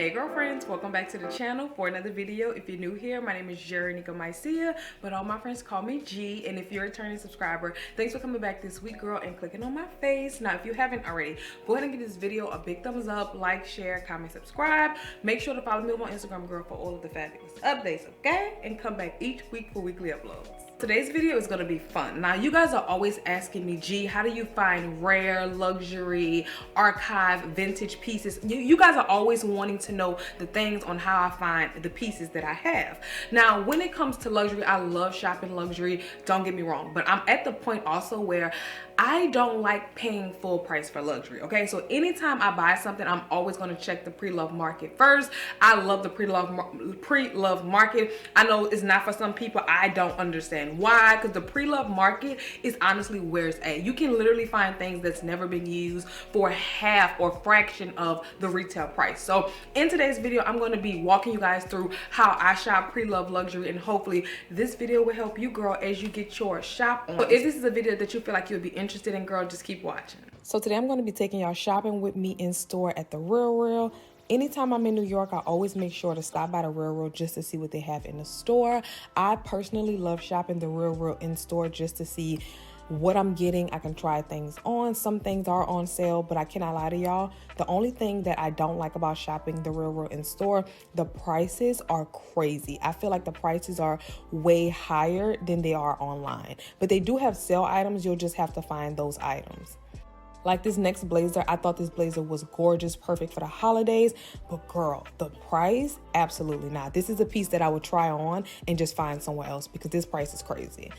Hey girlfriends, welcome back to the channel for another video. If you're new here, my name is GeranikaMycia, but all my friends call me G. And if you're a returning subscriber, thanks for coming back this week, girl, and clicking on my face. Now, if you haven't already, go ahead and give this video a big thumbs up, like, share, comment, subscribe. Make sure to follow me on Instagram, girl, for all of the fabulous updates, okay? And come back each week for weekly uploads. Today's video is gonna be fun. Now, you guys are always asking me, G, how do you find rare, luxury, archive, vintage pieces? You guys are always wanting to know the things on how I find the pieces that I have. Now, when it comes to luxury, I love shopping luxury, don't get me wrong, but I'm at the point also where I don't like paying full price for luxury, okay? So anytime I buy something, I'm always gonna check the pre-loved market first. I love the pre-loved market. I know it's not for some people. I don't understand why, because the pre-loved market is honestly where it's at. You can literally find things that's never been used for half or fraction of the retail price. So in today's video, I'm gonna be walking you guys through how I shop pre-loved luxury, and hopefully this video will help you, girl, as you get your shop on. So if this is a video that you feel like you'll be interested in, girl, just keep watching. So today I'm going to be taking y'all shopping with me in store at TheRealReal. Anytime I'm in New York, I always make sure to stop by TheRealReal just to see what they have in the store. I personally love shopping TheRealReal in store just to see what I'm getting. I can try things on. Some things are on sale, but I cannot lie to y'all. The only thing that I don't like about shopping TheRealReal in store, the prices are crazy. I feel like the prices are way higher than they are online, but they do have sale items. You'll just have to find those items. Like this next blazer, I thought this blazer was gorgeous, perfect for the holidays, but girl, the price, absolutely not. This is a piece that I would try on and just find somewhere else because this price is crazy.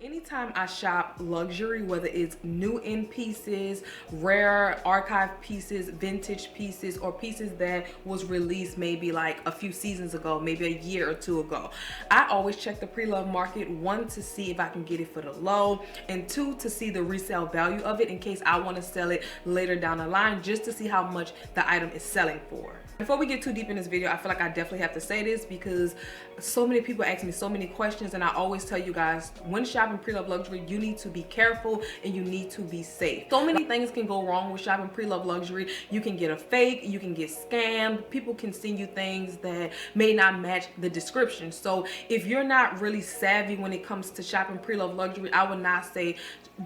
Anytime I shop luxury, whether it's new in pieces, rare archive pieces, vintage pieces, or pieces that was released maybe like a few seasons ago, maybe a year or two ago, I always check the pre-loved market, one, to see if I can get it for the low, and two, to see the resale value of it in case I want to sell it later down the line, just to see how much the item is selling for. Before we get too deep in this video, I feel like I definitely have to say this because so many people ask me so many questions, and I always tell you guys, when shopping pre-loved luxury, you need to be careful and you need to be safe. So many things can go wrong with shopping pre-loved luxury. You can get a fake, you can get scammed, people can send you things that may not match the description. So if you're not really savvy when it comes to shopping pre-loved luxury, I would not say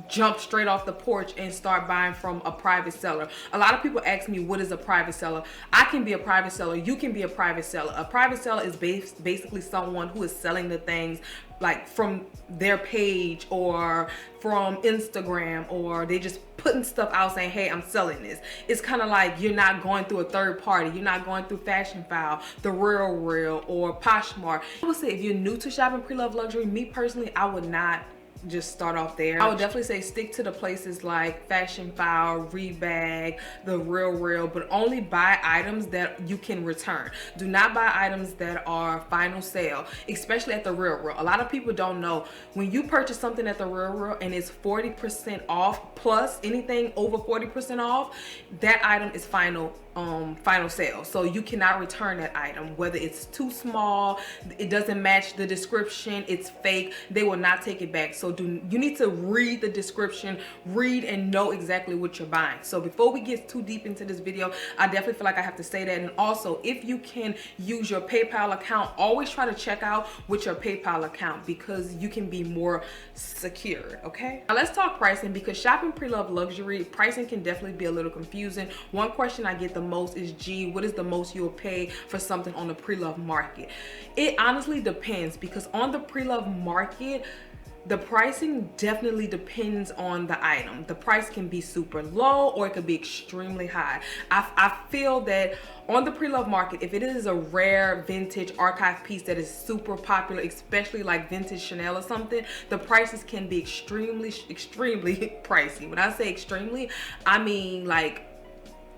jump straight off the porch and start buying from a private seller. A lot of people ask me, what is a private seller? I can be a private seller, you can be a private seller. A private seller is basically someone who is selling the things like from their page or from Instagram, or they just putting stuff out saying, hey, I'm selling this. It's kind of like you're not going through a third party. You're not going through Fashion File, TheRealReal, or Poshmark. I would say if you're new to shopping pre-loved luxury, me personally, I would not just start off there. I would definitely say stick to the places like Fashion File, Rebag, TheRealReal, but only buy items that you can return. Do not buy items that are final sale, especially at TheRealReal. A lot of people don't know, when you purchase something at TheRealReal and it's 40% off plus anything over 40% off, that item is final sale. So you cannot return that item, whether it's too small, it doesn't match the description, it's fake, they will not take it back. So you need to read the description, read and know exactly what you're buying. So before we get too deep into this video, I definitely feel like I have to say that. And also, if you can use your PayPal account, always try to check out with your PayPal account because you can be more secured, okay? Now let's talk pricing, because shopping pre-loved luxury, pricing can definitely be a little confusing. One question I get the most is, G, what is the most you'll pay for something on the pre-loved market? It honestly depends, because on the pre-loved market, The pricing definitely depends on the item. The price can be super low or it could be extremely high. I feel that on the pre-loved market, if it is a rare vintage archive piece that is super popular, especially like vintage Chanel or something, the prices can be extremely pricey. When I say extremely, I mean like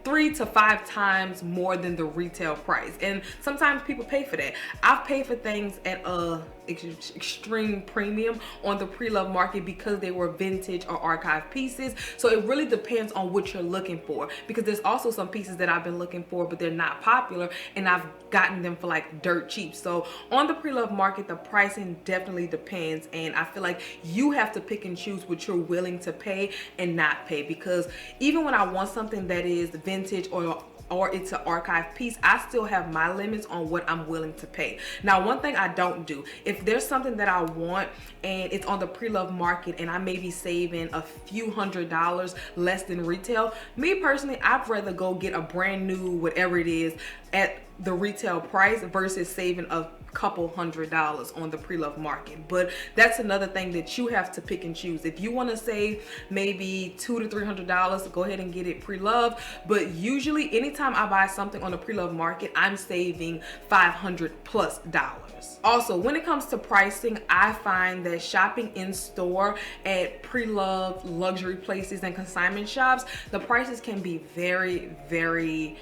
3 to 5 times more than the retail price, and sometimes people pay for that. I've paid for things at a extreme premium on the pre-loved market because they were vintage or archive pieces. So it really depends on what you're looking for, because there's also some pieces that I've been looking for but they're not popular and I've gotten them for like dirt cheap. So on the pre-loved market, the pricing definitely depends, and I feel like you have to pick and choose what you're willing to pay and not pay, because even when I want something that is vintage or it's an archive piece, I still have my limits on what I'm willing to pay. Now, one thing I don't do, if there's something that I want and it's on the pre-loved market and I may be saving a few $100s less than retail, me personally, I'd rather go get a brand new whatever it is at the retail price versus saving a couple $100s on the pre-loved market. But that's another thing that you have to pick and choose. If you want to save maybe $200 to $300, go ahead and get it pre-loved. But usually anytime I buy something on the pre-loved market, I'm saving $500+. Also, when it comes to pricing, I find that shopping in store at pre-loved luxury places and consignment shops, the prices can be very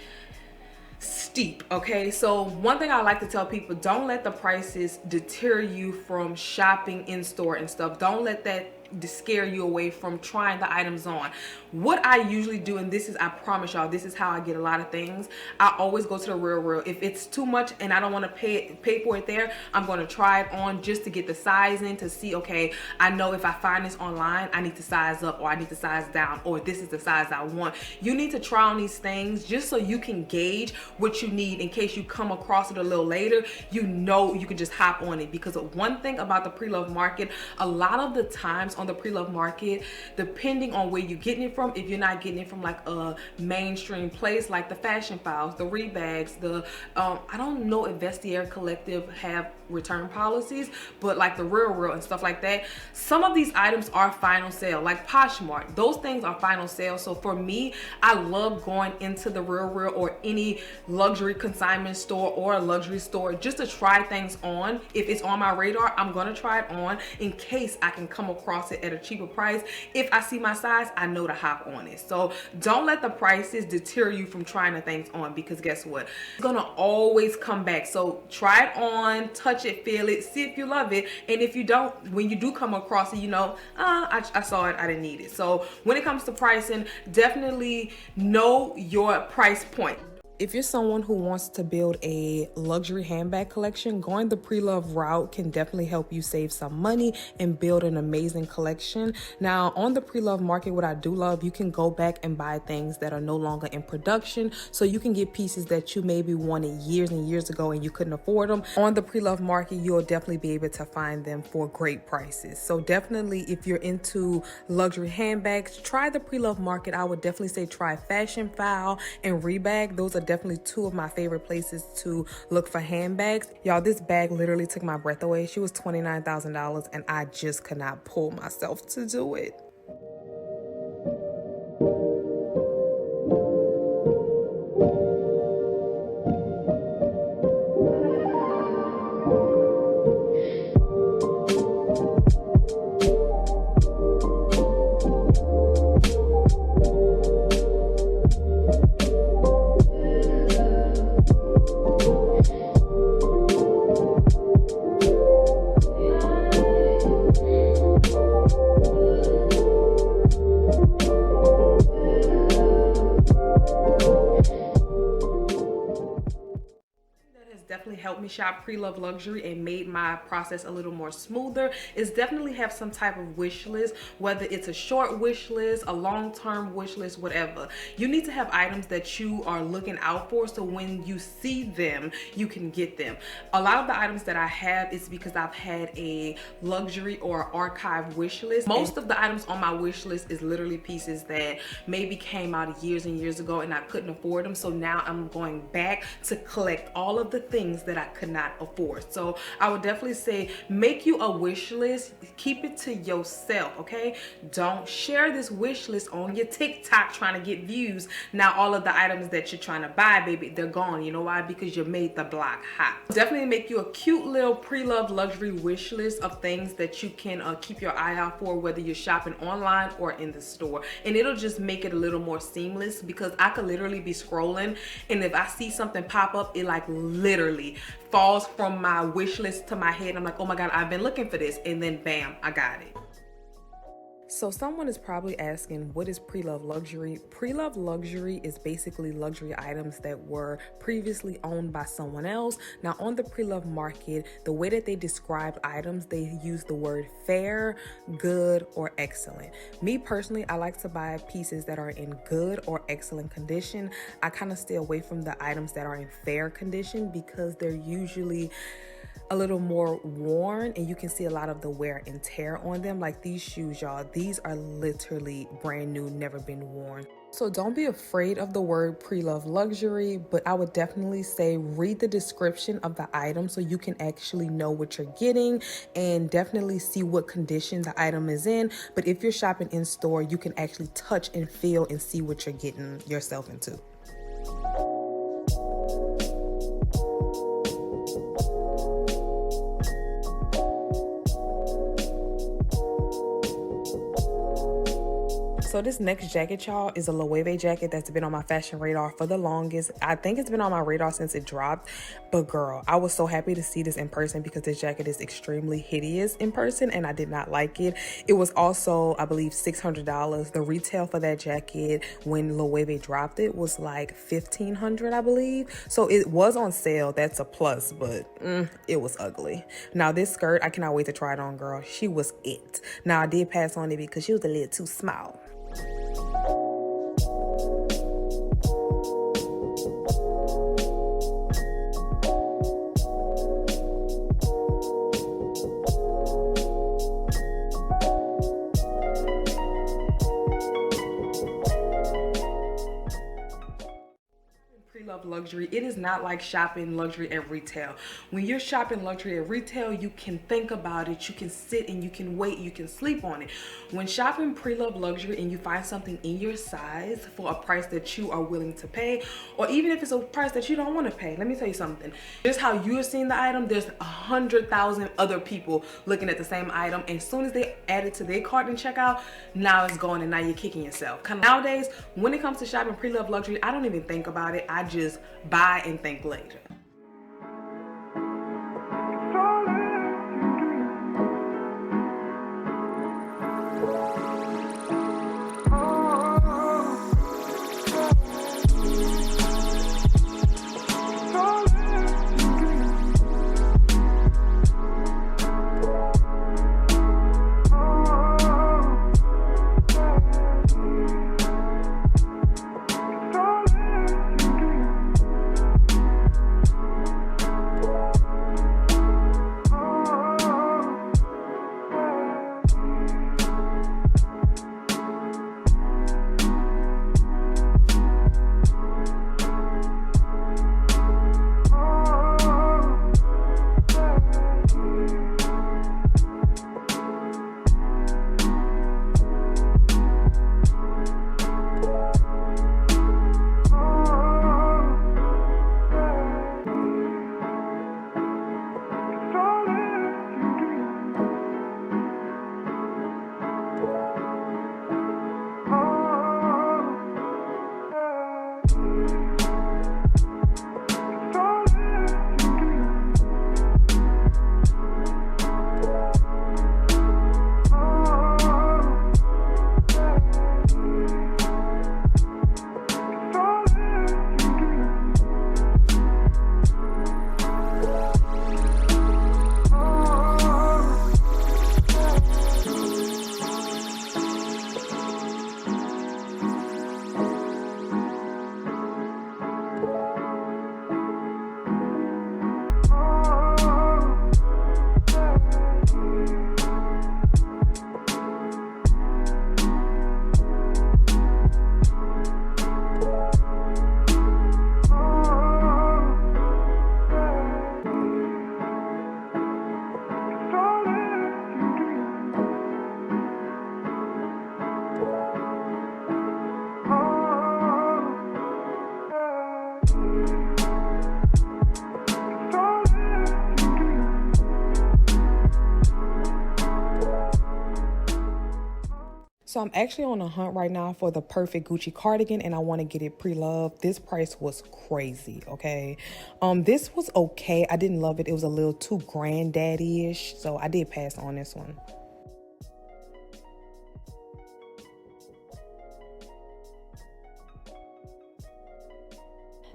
steep. Okay, so one thing I like to tell people, don't let the prices deter you from shopping in store and stuff. Don't let that scare you away from trying the items on. What I usually do, and this is, I promise y'all, this is how I get a lot of things, I always go to the RealReal. If it's too much and I don't want to pay for it there, I'm going to try it on just to get the sizing, to see, okay, I know if I find this online, I need to size up or I need to size down, or this is the size I want. You need to try on these things just so you can gauge what you need in case you come across it a little later. You know you can just hop on it, because one thing about the pre-loved market, a lot of the times on the pre-loved market, depending on where you're getting it from, if you're not getting it from like a mainstream place like the Fashion Files, the Rebags, the I don't know if Vestiaire Collective have return policies, but like the RealReal and stuff like that, some of these items are final sale. Like Poshmark, those things are final sale. So for me, I love going into the RealReal or any luxury consignment store or a luxury store just to try things on. If it's on my radar, I'm gonna try it on in case I can come across it at a cheaper price. If I see my size, I know to hop on it. So don't let the prices deter you from trying the things on, because guess what, it's gonna always come back. So try it on, touch it, feel it, see if you love it, and if you don't, when you do come across it, you know, I saw it, I didn't need it. So when it comes to pricing, definitely know your price point. If you're someone who wants to build a luxury handbag collection, going the pre-loved route can definitely help you save some money and build an amazing collection. Now, on the pre-loved market, what I do love, you can go back and buy things that are no longer in production. So you can get pieces that you maybe wanted years and years ago and you couldn't afford them. On the pre-loved market, you'll definitely be able to find them for great prices. So definitely, if you're into luxury handbags, try the pre-loved market. I would definitely say try Fashion File and Rebag. Those are definitely two of my favorite places to look for handbags. Y'all, this bag literally took my breath away. She was $29,000 and I just could not pull myself to do it. Definitely helped me shop pre-loved luxury and made my process a little more smoother is definitely have some type of wish list, whether it's a short wish list, a long-term wish list, whatever. You need to have items that you are looking out for, so when you see them, you can get them. A lot of the items that I have is because I've had a luxury or archive wish list. Most of the items on my wish list is literally pieces that maybe came out years and years ago and I couldn't afford them. So now I'm going back to collect all of the things that I could not afford. So I would definitely say make you a wish list, keep it to yourself, okay? Don't share this wish list on your TikTok trying to get views. Now all of the items that you're trying to buy, baby, they're gone. You know why? Because you made the block hot. Definitely make you a cute little pre-loved luxury wish list of things that you can keep your eye out for, whether you're shopping online or in the store. And it'll just make it a little more seamless, because I could literally be scrolling, and if I see something pop up, it like literally falls from my wish list to my head. I'm like, oh my God, I've been looking for this, and then bam, I got it. So someone is probably asking, what is pre-loved luxury? Pre-loved luxury is basically luxury items that were previously owned by someone else. Now on the pre-loved market, the way that they describe items, they use the word fair, good, or excellent. Me personally, I like to buy pieces that are in good or excellent condition. I kind of stay away from the items that are in fair condition because they're usually a little more worn, and you can see a lot of the wear and tear on them. Like these shoes, y'all, these are literally brand new, never been worn. So don't be afraid of the word pre-loved luxury, but I would definitely say read the description of the item so you can actually know what you're getting, and definitely see what condition the item is in. But if you're shopping in store, you can actually touch and feel and see what you're getting yourself into. So this next jacket, y'all, is a Loewe jacket that's been on my fashion radar for the longest. I think it's been on my radar since it dropped. But girl, I was so happy to see this in person because this jacket is extremely hideous in person and I did not like it. It was also, I believe, $600. The retail for that jacket when Loewe dropped it was like $1,500, I believe. So it was on sale. That's a plus, but it was ugly. Now this skirt, I cannot wait to try it on, girl. She was it. Now I did pass on it because she was a little too small. Pre-loved luxury, it is not like shopping luxury at retail. When you're shopping luxury at retail, you can think about it, you can sit and you can wait, you can sleep on it. When shopping pre-loved luxury and you find something in your size for a price that you are willing to pay, or even if it's a price that you don't want to pay, let me tell you something. Just how you're seeing the item, there's 100,000 other people looking at the same item, and as soon as they add it to their cart and check out, now it's gone and now you're kicking yourself. Nowadays, when it comes to shopping pre-loved luxury, I don't even think about it. I just buy and think later. So I'm actually on a hunt right now for the perfect Gucci cardigan, and I want to get it pre-loved. This price was crazy, okay? This was okay. I didn't love it. It was a little too granddaddy-ish, so I did pass on this one.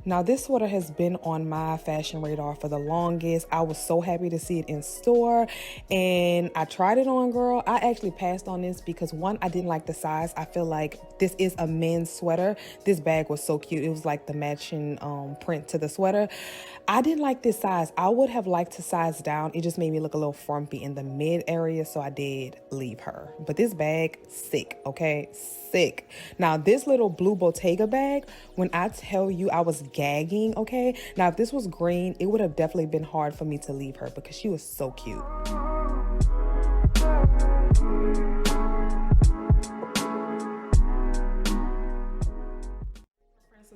Now, this sweater has been on my fashion radar for the longest. I was so happy to see it in store, and I tried it on, girl. I actually passed on this because, one, I didn't like the size. I feel like this is a men's sweater. This bag was so cute. It was like the matching print to the sweater. I didn't like this size. I would have liked to size down. It just made me look a little frumpy in the mid area, so I did leave her. But this bag, sick, okay? Sick. Now, this little blue Bottega bag, when I tell you I was gagging, okay? Now, if this was green, it would have definitely been hard for me to leave her because she was so cute.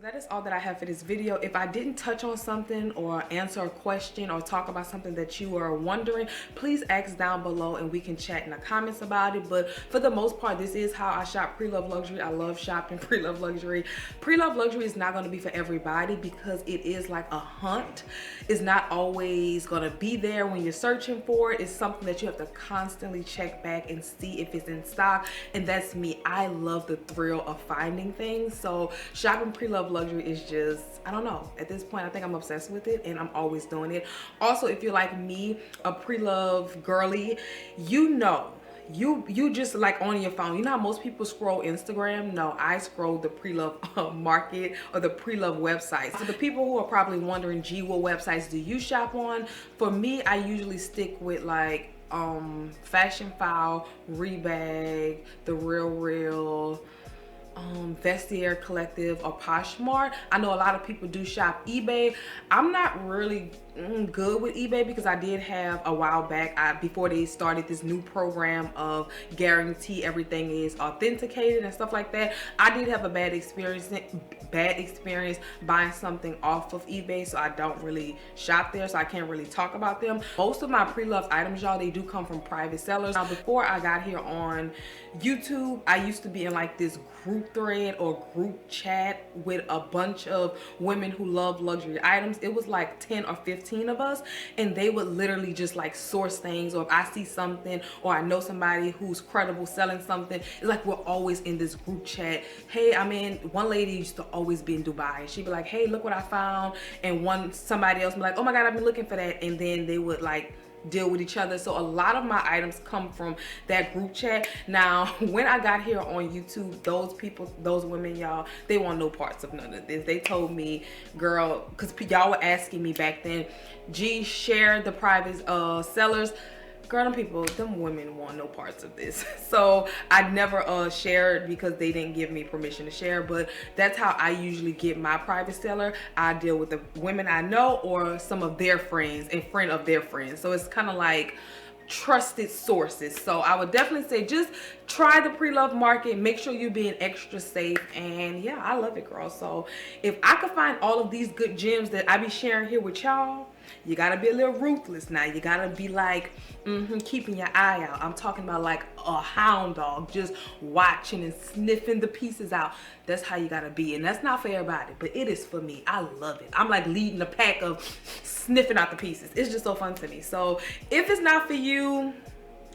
That is all that I have for this video. If I didn't touch on something or answer a question or talk about something that you are wondering, please ask down below and we can chat in the comments about it. But for the most part, this is how I shop pre-loved luxury. I love shopping pre-loved luxury. Pre-loved luxury is not going to be for everybody because it is like a hunt. It's not always going to be there when you're searching for it. It's something that you have to constantly check back and see if it's in stock. And that's me. I love the thrill of finding things. So shopping pre-loved luxury is just, I don't know, at this point I think I'm obsessed with it and I'm always doing it. Also, if you're like me, a pre-love girly, you just like on your phone, you know how most people scroll Instagram? No, I scroll the pre-love market or the pre-love websites. So the people who are probably wondering, gee, what websites do you shop on? For me, I usually stick with like Fashion File, Rebag, TheRealReal, Vestiaire Collective, or Poshmark. I know a lot of people do shop eBay. I'm not really good with eBay because I did have a while back, before they started this new program of guarantee everything is authenticated and stuff like that. I did have a bad experience buying something off of eBay, so I don't really shop there, so I can't really talk about them. Most of my pre-loved items, y'all, they do come from private sellers. Now, before I got here on YouTube, I used to be in like this group thread or group chat with a bunch of women who love luxury items. It was like 10 or 15 of us, and they would literally just like source things, or if I see something or I know somebody who's credible selling something, it's like we're always in this group chat. Hey, one lady used to always be in Dubai, and she'd be like, hey, look what I found, and somebody else would be like, oh my god, I've been looking for that, and then they would like deal with each other. So a lot of my items come from that group chat. Now, when I got here on YouTube, those people, those women, y'all, they want no parts of none of this. They told me, girl, because y'all were asking me back then, gee, share the private sellers. Girl, them women want no parts of this. So I never shared because they didn't give me permission to share. But that's how I usually get my private seller. I deal with the women I know or some of their friends and friend of their friends. So it's kind of like trusted sources. So I would definitely say just try the pre-loved market. Make sure you're being extra safe. And yeah, I love it, girl. So if I could find all of these good gems that I be sharing here with y'all, you gotta be a little ruthless now. You gotta be like, keeping your eye out. I'm talking about like a hound dog, just watching and sniffing the pieces out. That's how you gotta be. And that's not for everybody, but it is for me. I love it. I'm like leading a pack of sniffing out the pieces. It's just so fun to me. So if it's not for you,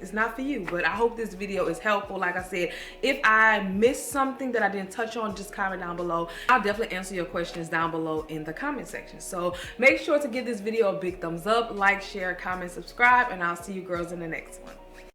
it's not for you. But I hope this video is helpful. Like I said, if I missed something that I didn't touch on, just comment down below. I'll definitely answer your questions down below in the comment section. So make sure to give this video a big thumbs up, like, share, comment, subscribe, and I'll see you girls in the next one.